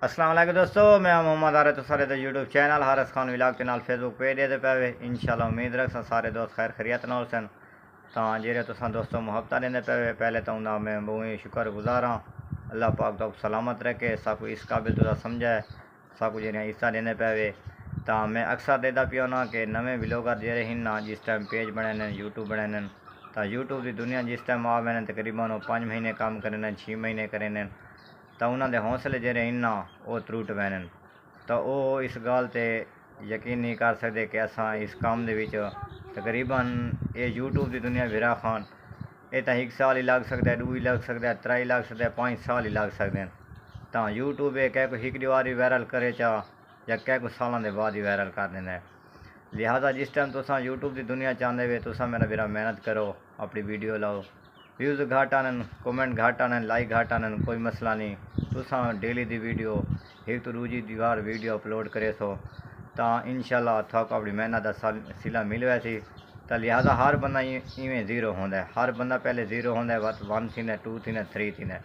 अस्सलाम वालेकुम दोस्तों, मैं मोहम्मद आरिफ। तो सारे तो YouTube channel Haris Khan vlog के नाल फेसबुक पेज दे पे इंशाल्लाह उम्मीद रख सारे दोस्त खैर खैरियत नाल सन। तो जेरे तुसां दोस्तों मुहब्बत देंदे पे पहले तो उन्हें मैं बहुत शुक्र गुजार हाँ। अल्लाह पाक तो सलामत रखे, सबको इस काबिल तुसा समझे, सबको जेरे हिस्सा देने पे। तो मैं अक्सर देता पिया ना कि नवे व्लॉगर जेरे हिन ना जिस टाइम पेज बने यूट्यूब बने तो यूट्यूब की दुनिया जिस टाइम आवे तकरीबन 5 महीने काम करें 6 महीने करें तो उन्होंने हौसले जेरे इन्ना वो त्रुट पैने तो वो इस गल ते यकीन नहीं कर सकते कि असा इस काम दे विच तकरीबन ये यूट्यूब की दुनिया विरा खान ये तो 1 साल ही लग सकता है, 2 ही लग सकता है, 3 लग सकता है, 5 साल ही लग सकते हैं। तो यूट्यूब कै को एक बार वायरल करे चा या कै को सालों के बाद ही वायरल कर देना है। लिहाजा जिस टाइम तुसा यूट्यूब की दुनिया चाहते वे तुसा मेरा मेरा मेहनत करो, अपनी वीडियो लाओ, व्यूज़ घट आन, कमेंट घट आन, लाइक घट आन, कोई मसला नहीं। तुसा डेली दी वीडियो एक तो दूजी दीवार वीडियो अपलोड करे सो तो इंशाल्लाह थोक अपनी मेहनत का सिला मिल वैसी। तो लिहाजा हर बंदा इवें जीरो होंदा है, हर बंदा पहले जीरो होंदा है, बस 1 थींदा, 2 थींदा, 3 थींदा,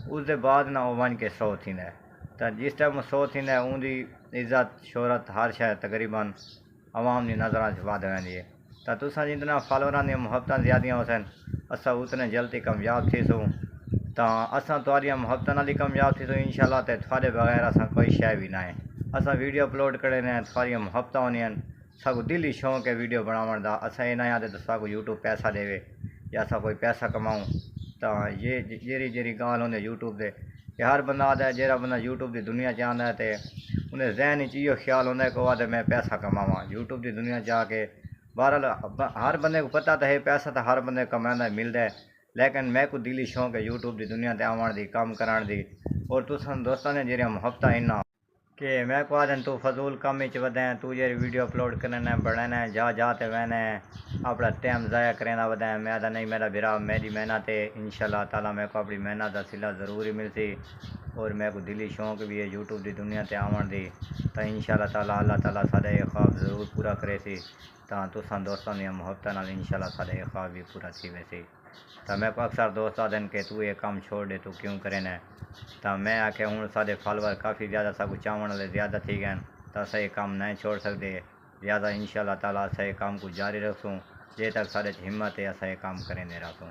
उसके बाद ना वो बन के 100 थींदा है। तो जिस टाइम 100 थींदा है उनकी इज्जत शोहरत हर शय तकरीबन आवाम की नज़र वध वेंदी है। तो तुसा जितना फॉलोअर दी मुहब्बत ज़्यादा होसन असा उतने जल्दी कामयाब थी सूँ। तो असा तुहारियां मुहब्बत नाल ही कामयाब थी सूँ इंशाल्लाह। तो थोड़े बगैर असा कोई शय भी ना है। असा वीडियो अपलोड करे ने तुहारियां मुहब्बत होनी सबको दिली शौक है वीडियो बनावन दा। असा ये ना आते तो सबको यूट्यूब पैसा देवे या असा कोई पैसा कमाऊँ। तो ये जेरी जेरी गाल होंदे यूट्यूब दे कि हर बंदा आता है जेरा बंदा यूट्यूब की दुनिया चाहता है तो उन्हें जहन इो ख्याल होंदा है कि वह मैं पैसा कमावा यूट्यूब की दुनिया जाके। बहरहाल हर बंदे को पता तो है पैसा तो हर बंदे कमांदा मिलता है, लेकिन मैं को दिली शौक है यूट्यूब की दुनिया ते आवन दी, काम करान दी। और तुसा दोस्तों ने जेरिया मुहब्बत इन्ना कि मैं को आदन तू फजूल कम च वदें, तू जे वीडियो अपलोड करना बनाना जा जाते वहने अपना टाइम ज़ाया करें वदें। मैं आदा नहीं मेरा बिरा मेरी मेहनत है इंशाल्लाह ताला मैं को अपनी मेहनत का सिला ज़रूर ही मिलती। और मैं को दिली शौक भी है यूट्यूब की दुनिया ते आवन दी। तो इंशाल्लाह ताला अल्लाह ताला साडा ये ख्वाब ज़रूर पूरा करे सी। तो तुसा दोस्तों दी मुहब्बत नाल इंशाल्लाह साडा ये ख्वाब भी पूरा थी वैसे। तो मैं को अक्सर दोस्त आदन के तू ये काम छोड़ दे, तू क्यों करे न। तो मैं आखे हूँ साढ़े फॉलोअर काफ़ी ज़्यादा सब चावन वाले ज़्यादा थी गए तो अस ये काम नहीं छोड़ सकते। ज़्यादा इंशाल्लाह ताला अस ये काम को जारी रखूँ जे तक साढ़े हिम्मत है अस ये काम करें रखूँ।